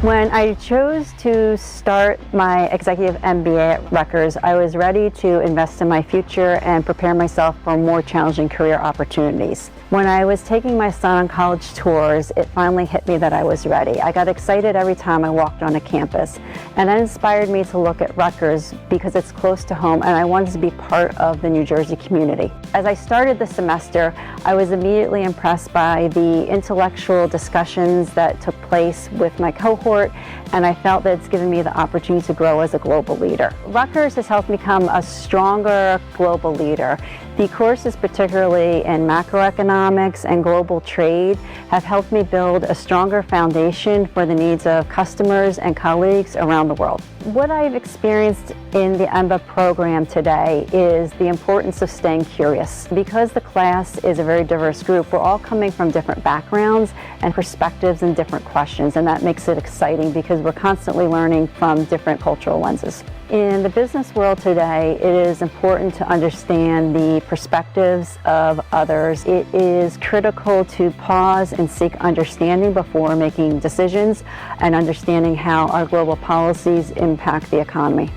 When I chose to start my executive MBA at Rutgers, I was ready to invest in my future and prepare myself for more challenging career opportunities. When I was taking my son on college tours, it finally hit me that I was ready. I got excited every time I walked on a campus, and that inspired me to look at Rutgers because it's close to home and I wanted to be part of the New Jersey community. As I started the semester, I was immediately impressed by the intellectual discussions that took place with my cohort, and I felt that it's given me the opportunity to grow as a global leader. Rutgers has helped me become a stronger global leader. The courses, particularly in macroeconomics and global trade, have helped me build a stronger foundation for the needs of customers and colleagues around the world. What I've experienced in the EMBA program today is the importance of staying curious. Because the class is a very diverse group, we're all coming from different backgrounds and perspectives and different questions, and that makes it exciting because we're constantly learning from different cultural lenses. In the business world today, it is important to understand the perspectives of others. It is critical to pause and seek understanding before making decisions and understanding how our global policies impact the economy.